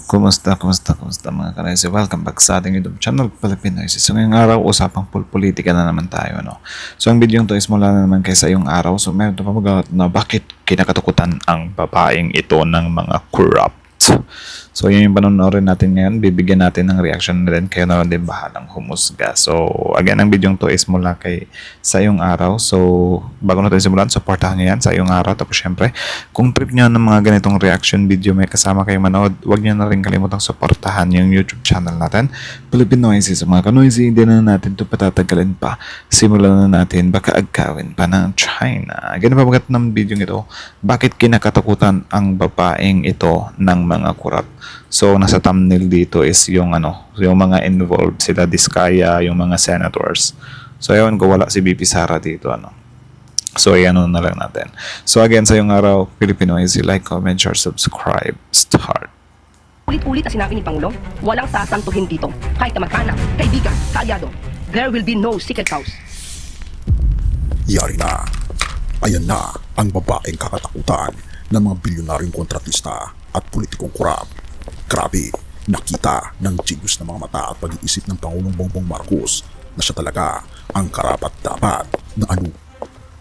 Kumusta mga kanaysi? Welcome back sa ating YouTube channel, Pilipinas. So ngayong araw, usapang politika na naman tayo, no? So ang video to is mula na naman kaysa yung araw. So meron pa magagat na bakit kinakatakutan ang babaeng ito ng mga corrupt. So yun yung panonoorin natin ngayon. Bibigyan natin ng reaction na rin. Kayo na din bahalang humusga. So again, ang video to is mula kay sa yung araw. So bago natin simulan, supportahan nyo yan sa yung araw. Tapos syempre, kung trip nyo ng mga ganitong reaction video may kasama kayo manood, huwag nyo na rin kalimutang supportahan yung YouTube channel natin, Pilipinoisy. So mga kanoisy, hindi na natin ito patatagalin pa. Simulan na natin, baka agkawin pa ng China. Ganun pa bagat ng video ito, bakit kinakatakutan ang babaeng ito ng mga kurap. So nasa thumbnail dito is yung yung mga involved, sila Diskaya, yung mga senators. So ayun ko, wala si BP Sara dito So ayan na lang natin. So again, sa yung araw, Pilipinoisy, like, comment, share, subscribe, start. Ulit-ulit na sinabi ni Pangulo, walang sasantuhin dito. Kahit kamag-anak, kaibigan, kaalyado. There will be no secret house. Yari na. Ayan na ang babaeng kakatakutan ng mga bilyonaryong kontratista at politikong kurap. Grabe, nakita ng genius na mga mata at pag-iisip ng Pangulong Bongbong Marcos na siya talaga ang karapat-dapat na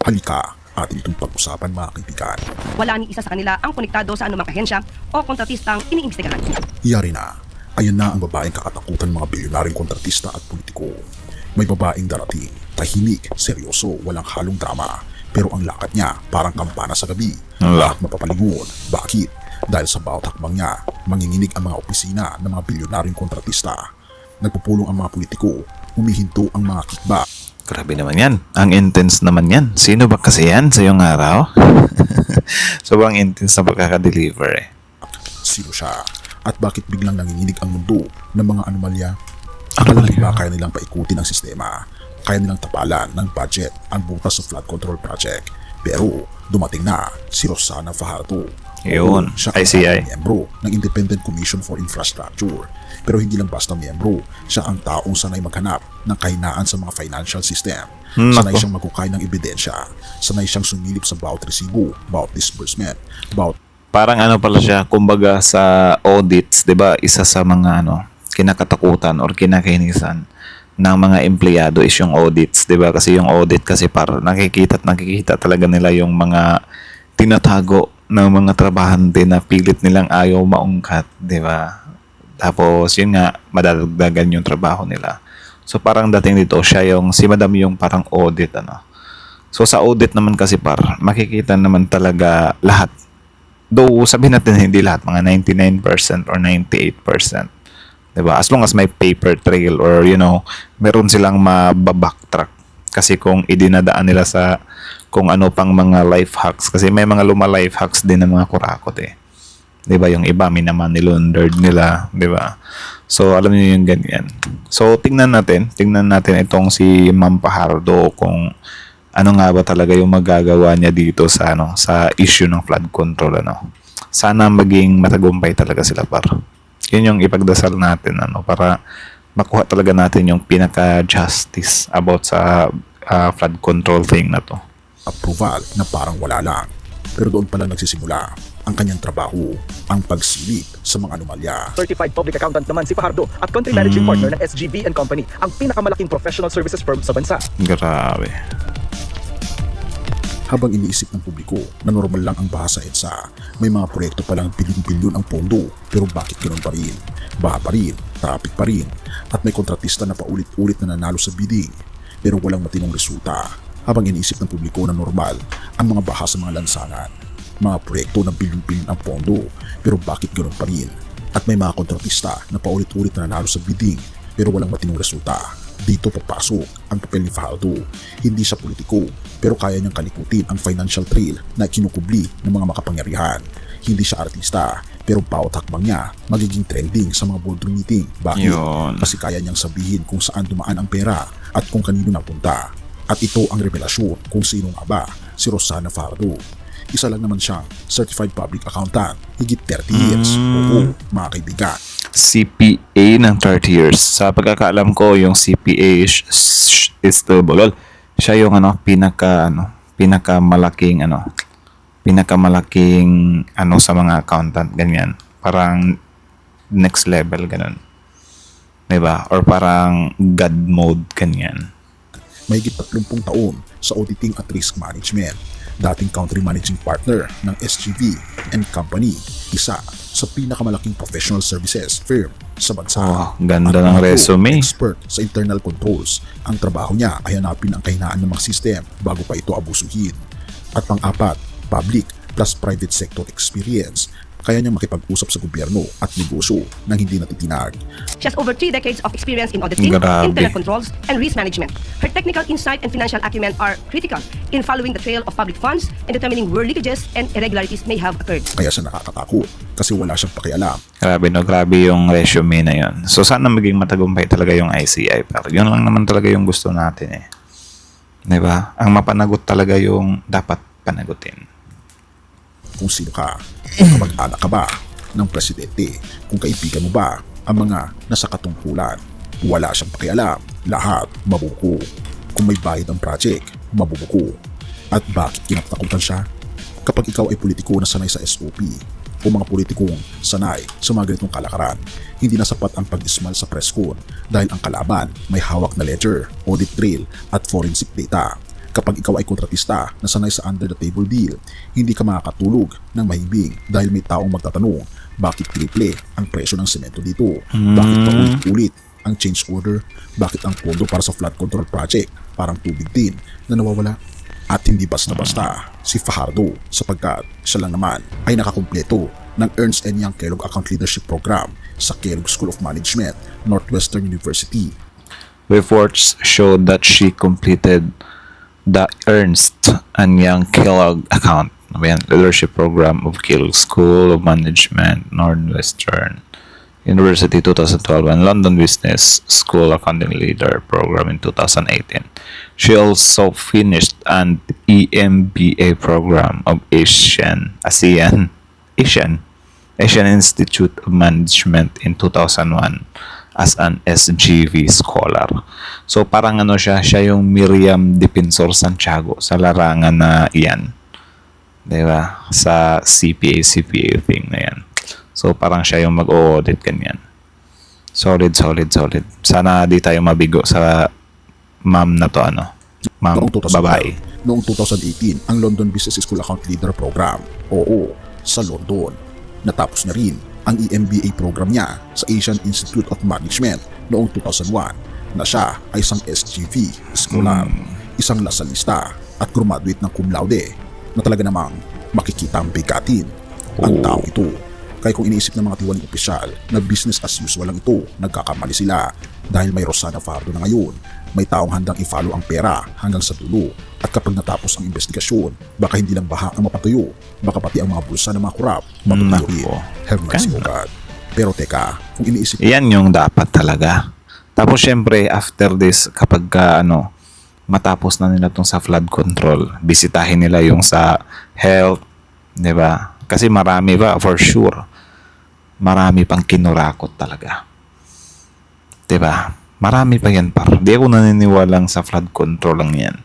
Halika, atin itong pag-usapan mga kaibigan. Wala ni isa sa kanila ang konektado sa anumang ahensya o kontratistang iniimbestigahan. Yari na. Ayan na ang babaeng kakatakutan ng mga bilyonaryong kontratista at politiko. May babaeng darating, tahimik, seryoso, walang halong drama. Pero ang lakad niya parang kampana sa gabi. At mapapalingon. Bakit? Dahil sa bawat hakbang niya, manginginig ang mga opisina ng mga bilyonaryong kontratista. Nagpupulong ang mga politiko, humihinto ang mga kickback. Grabe naman yan. Ang intense naman yan. Sino ba kasi yan sa yung araw? Sobrang intense na pagkakadeliver Sino siya? At bakit biglang nanginginig ang mundo ng mga anomalya? Akala nila kaya nilang paikutin ang sistema. Kaya nilang tapalan ng budget ang butas sa flood control project. Pero dumating na si Rosana Fajardo. Yun, Siya ICI. ang miyembro ng Independent Commission for Infrastructure. Pero hindi lang basta miyembro, siya ang taong sanay maghanap ng kahinaan sa mga financial system. Sanay siyang magkukay ng ebidensya. Sanay siyang sumilip sa bawat resibo, bawat disbursement, bawat... Parang pala siya, kumbaga sa audits, 'di ba? Isa sa mga kinakatakutan or kinakainisan ng mga empleyado is yung audits, 'di ba? Kasi yung audit kasi para nakikita talaga nila yung mga tinatago ng mga trabahante na pilit nilang ayaw maungkat, 'di ba? Tapos yun nga, madadagdagan yung trabaho nila. So parang dating dito, siya si Madam yung parang audit So sa audit naman kasi makikita naman talaga lahat. Though sabihin natin hindi lahat, mga 99% or 98%. 'Di ba? As long as may paper trail or meron silang mababacktrack. Kasi kung idinadaan nila sa kung ano pang mga life hacks, kasi may mga life hacks din ng mga kurakot 'Di ba? Yung iba minamoney laundered nila, 'di ba? So alam niyo yung ganyan. So tingnan natin itong si Ma'am Fajardo kung ano nga ba talaga yung magagawa niya dito sa sa issue ng flood control Sana maging matagumpay talaga sila Yun yung ipagdasal natin para makuha talaga natin yung pinaka-justice about sa flood control thing na to. approval na parang wala lang. Pero doon pala nagsisimula ang kanyang trabaho, ang pagsilip sa mga anomalya. Certified Public Accountant naman si Fajardo at Country Managing Partner ng SGB & Company, ang pinakamalaking professional services firm sa bansa. Grabe. Habang iniisip ng publiko na normal lang ang baha sa EDSA, may mga proyekto palang bilyon-bilyon ang pondo. Pero bakit ganoon pa rin? Baha pa rin, traffic pa rin, at may kontratista na paulit-ulit na nanalo sa bidding. Pero walang matinong resulta. Habang iniisip ng publiko na normal ang mga baha sa mga lansangan, mga proyekto na bilyon-bilyon ang pondo, pero bakit ganoon pa rin? At may mga kontratista na paulit-ulit na nanalo sa bidding, pero walang matinong resulta. Dito papasok ang papel ni Fajardo. Hindi siya politiko, pero kaya niyang kalikutin ang financial trail na kinukubli ng mga makapangyarihan. Hindi siya artista, pero bawat hakbang niya magiging trending sa mga boardroom meeting. Bakit? Yun. Kasi kaya niyang sabihin kung saan dumaan ang pera at kung kanino napunta. At ito ang revelasyon kung sino nga ba si Rosana Fajardo. Isa lang naman siyang Certified Public Accountant, higit 30 years. Oo, mga kaibigan. CPA ng 30 years. Sa pagkakaalam ko, yung CPA is the bulol. Siya yung pinakamalaking pinakamalaking ano sa mga accountant, ganyan. Parang next level, ganun. Diba? Or parang God mode, ganyan. Mahigit 30 taon sa auditing at risk management. Dating country managing partner ng SGV and Company, isa sa pinakamalaking professional services firm sa bansa. Oh, ganda At ng ito, resume. expert sa internal controls. Ang trabaho niya ay hanapin ang kahinaan ng mga system bago pa ito abusuhin. At pang-apat, public plus private sector experience. Kaya niyang makipag-usap sa gobyerno at negosyo nang hindi natitinag. She has over 3 decades of experience in auditing, Grabe. internal controls, and risk management. Her technical insight and financial acumen are critical in following the trail of public funds and determining where leakages and irregularities may have occurred. Kaya siya nakakatakot kasi wala siyang pakialam. Grabe no, grabe yung resume na yun. So sana maging matagumpay talaga yung ICI. Pero yun lang naman talaga yung gusto natin eh. Diba? Ang mapanagot talaga yung dapat panagutin. Kung sino ka, kung kamag-anak ka ba ng presidente, kung kaibigan mo ba ang mga nasa katungkulan. Wala siyang pakialam, lahat mabubuko. Kung may bayad ang project, mabubuko. At bakit kinatakutan siya? Kapag ikaw ay politiko na sanay sa SOP o mga politikong sanay sa mga ganitong kalakaran, hindi na sapat ang pag-ismal sa press con dahil ang kalaban may hawak na ledger, audit trail at forensic data. Kapag ikaw ay kontratista na sanay sa under-the-table deal, hindi ka makakatulog ng mahimbing dahil may taong magtatanong, bakit triple ang presyo ng semento dito? Bakit paulit-ulit ang change order? Bakit ang pondo para sa flood control project parang tubig din na nawawala? At hindi basta-basta si Fajardo sapagkat siya lang naman ay nakakumpleto ng Ernst & Young Kellogg Account Leadership Program sa Kellogg School of Management, Northwestern University. Reports showed that she completed the Ernst & Young Kellogg Account Leadership Program of Kellogg School of Management, Northwestern University 2012 and London Business School Accounting Leader Program in 2018. She also finished an EMBA program of Asian Institute of Management in 2001 as an SGV scholar. So parang ano siya yung Miriam Defensor Santiago sa larangan na iyan. 'Di ba? Sa CPA thing na yan. So parang siya yung mag-audit ganyan. Solid. Sana di tayo mabigo sa ma'am na to Ma'am Noong 2012, babae. Noong 2018, ang London Business School Account Leader Program, oo, sa London. Natapos na rin ang EMBA program niya sa Asian Institute of Management noong 2001 na siya ay isang SGV scholar, isang lasalista at graduate ng cum laude na talaga namang makikita ang bigatin ang tao ito. Kaya kung iniisip ng mga tiwaling opisyal na business as usual lang ito, nagkakamali sila dahil may Rosana Fajardo na ngayon. May taong handang i-follow ang pera hanggang sa dulo. At kapag natapos ang investigasyon, baka hindi lang baha ang mapatuyo, baka pati ang mga bulsa ng mga kurap matutuyo rin. Nako. Have mercy, O God. Pero teka, kung iniisip Yan yung dapat talaga. Tapos syempre after this kapag matapos na nila tong sa flood control, bisitahin nila yung sa health, 'di ba? Kasi marami ba for sure. Marami pang kinurakot talaga. 'Di ba? Marami pa yan par. Di ako naniniwalang sa flood control lang yan.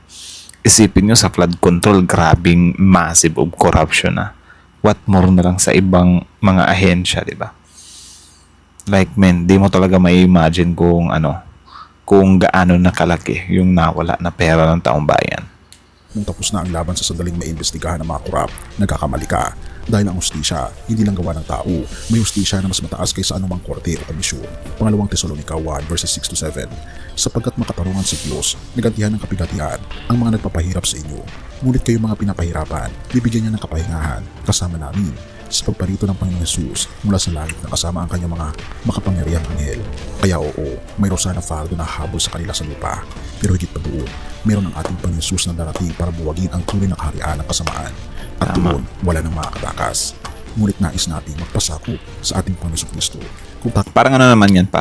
Isipin nyo sa flood control, grabing massive of corruption na. What more na lang sa ibang mga ahensya, di ba? Like, man, di mo talaga mai-imagine kung gaano nakalaki yung nawala na pera ng taong bayan. nung tapos na ang laban sa sandaling maimbestigahan ng mga korap, nagkakamali ka. Dahil ang hustisya, hindi lang gawa ng tao, may hustisya na mas mataas kaysa anumang korte o komisyon. Pangalawang Tesalonica 1 verses 6-7. Sapagkat makatarungan sa Diyos, nagantihan ng kapigatihan ang mga nagpapahirap sa inyo. Ngunit kayo mga pinapahirapan, bibigyan niya ng kapahingahan kasama namin sa pagparito ng Panginoong Jesus mula sa langit na kasama ang kanyang mga makapangyarihang anghel. Kaya oo, may Rosana Fajardo na habol sa kanila sa lupa. Pero higit pa doon, meron ang ating Panginoong Jesus na darating para buwagin ang tunay na kaharian ng kasamaan. At doon, wala nang makakatakas. Ngunit nais natin magpasakop sa ating Panginoong Kristo. Kung Parang ano naman yan,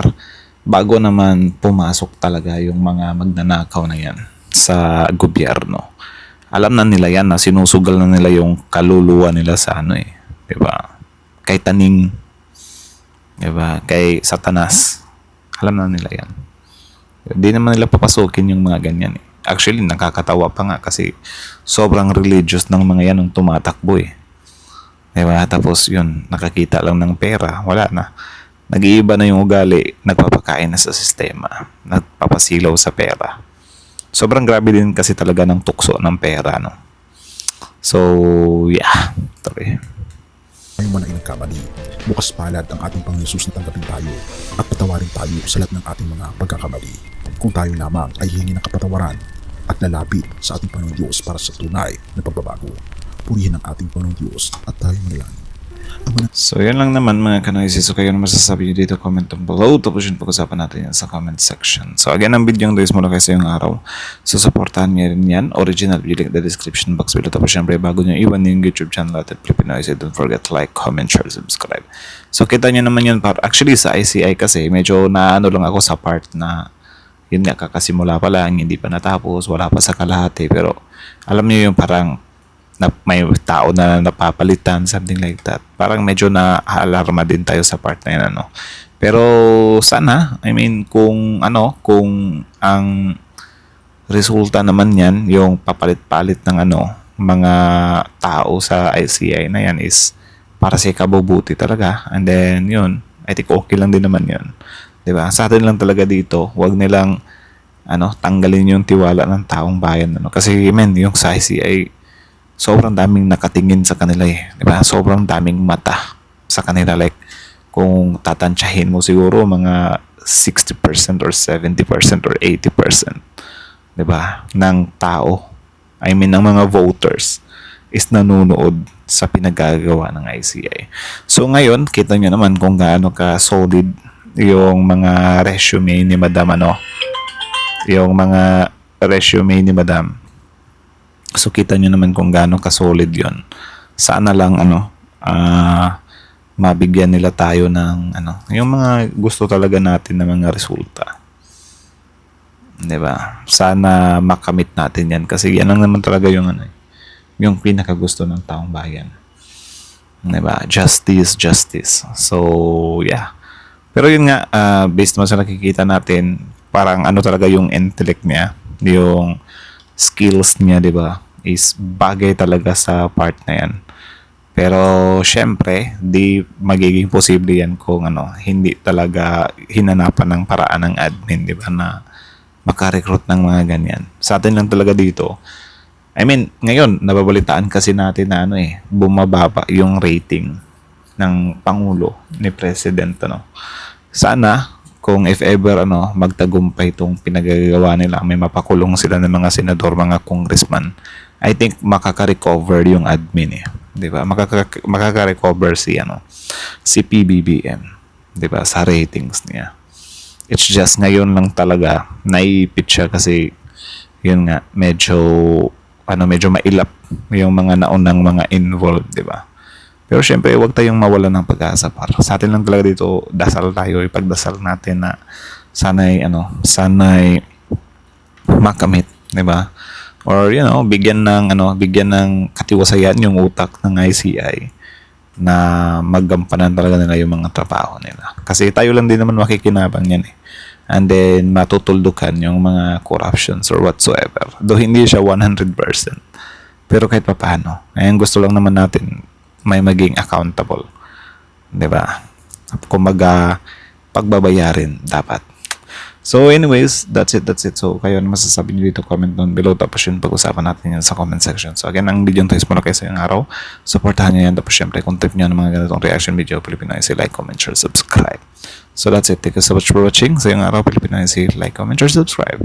bago naman pumasok talaga yung mga magnanakaw na yan sa gobyerno. Alam na nila yan na sinusugal na nila yung kaluluwa nila sa diba? Kay Taning, diba? Kay Satanas. Alam na nila yan. Hindi naman nila papasukin yung mga ganyan Actually, nakakatawa pa nga kasi sobrang religious ng mga yan nung tumatakbo eh. Diba? Tapos yun, nakakita lang ng pera, wala na. Nag-iiba na yung ugali, nagpapakain na sa sistema, nagpapasilaw sa pera. Sobrang grabe din kasi talaga ng tukso ng pera, no? So, yeah. Tuloy. Tayo man ay nagkamali. Bukas palad ang ating Panginoon Jesus na tanggapin tayo at patawarin tayo sa lahat ng ating mga pagkakamali. Kung tayo lamang ay hihingi ng kapatawaran at lalapit sa ating Panginoon Diyos para sa tunay na pagbabago. Purihin ang ating Panginoon Diyos at tayo manalangin. So, yan lang naman mga kanoisis. So, kayo na masasabi nyo dito, comment down below. Tapos yun, pag-usapan natin yan sa comment section. So, again, ang video ng days mula kayo sa yung araw. So, supportahan nyo rin yan. Original video link in the description box below. Tapos, syempre, bago nyo iwan yung YouTube channel at Filipinoise, don't forget to like, comment, share, subscribe. So, kita nyo naman yun. Actually, sa ICI kasi, medyo naano lang ako sa part na yun nga, kakasimula pa lang, hindi pa natapos, wala pa sa kalahati. Pero, alam nyo yung parang na may tao na napapalitan, something like that. Parang medyo na-alarma din tayo sa part na yun, ano. Pero sana, I mean, kung ang resulta naman yan, yung papalit-palit ng mga tao sa ICI na yan is para sa ikabubuti talaga. And then, yun, I think okay lang din naman yun. Diba? Sa atin lang talaga dito, wag nilang tanggalin yung tiwala ng taong bayan. Kasi, yung sa ICI, sobrang daming nakatingin sa kanila eh. Diba? Sobrang daming mata sa kanila. Like, kung tatansyahin mo siguro mga 60% or 70% or 80%. Diba? Ng tao. I mean, ng mga voters is nanonood sa pinagagawa ng ICI. So, ngayon, kita nyo naman kung gaano ka-solid yung mga resume ni Madam, yung mga resume ni Madam. So, kita nyo naman kung gaano ka-solid yun. Sana lang, mabigyan nila tayo ng, yung mga gusto talaga natin na mga resulta. Diba? Sana makamit natin yan. Kasi yan lang naman talaga yung, yung pinakagusto ng taong bayan. Diba? Justice, justice. So, yeah. Pero yun nga, based naman sa nakikita natin, parang talaga yung intellect niya, yung skills niya, di ba, is bagay talaga sa part na yan. Pero syempre, di magiging posible yan kung hindi talaga hinanapan ng paraan ng admin, di ba, na makarecruit ng mga ganyan. Sa atin lang talaga dito. I mean, ngayon, nababalitaan kasi natin na bumababa yung rating ng Pangulo ni President, Sana, kung if ever magtagumpay itong pinagagawa nila, may mapakulong sila ng mga senador, mga congressman, I think makaka-recover yung admin 'di ba? Makaka-recover si PBBM, 'di ba, sa ratings niya. It's just ngayon lang talaga naipit siya kasi yun nga medyo mailap yung mga naunang mga involved, 'di ba? Pero syempre, huwag tayong mawalan ng pag-asa. Para sa atin lang talaga dito, dasal tayo, ipagdasal natin na sana'y makamit, di ba? Or, bigyan ng katiwasayan yung utak ng ICI na maggampanan talaga nila yung mga trabaho nila. Kasi tayo lang din naman makikinabang yan eh. And then, matutuldukan yung mga corruptions or whatsoever. Though hindi siya 100%. Pero kahit pa paano, ayun gusto lang naman natin may maging accountable. 'Di ba? Kumbaga, pagbabayarin dapat. So anyways, that's it. So kayo ano masasabi niyo dito, comment down below. Tapos yun, pag-usapan natin yan sa comment section. So again, ang video nito is mula kayo sa yung araw. Supportahan niyo yan. Tapos syempre, kung trip niyo ng mga ganitong reaction video, Filipinoise, like, comment, share, subscribe. So that's it. Thank you so much for watching. Sa yung araw, Filipinoise, like, comment, share, subscribe.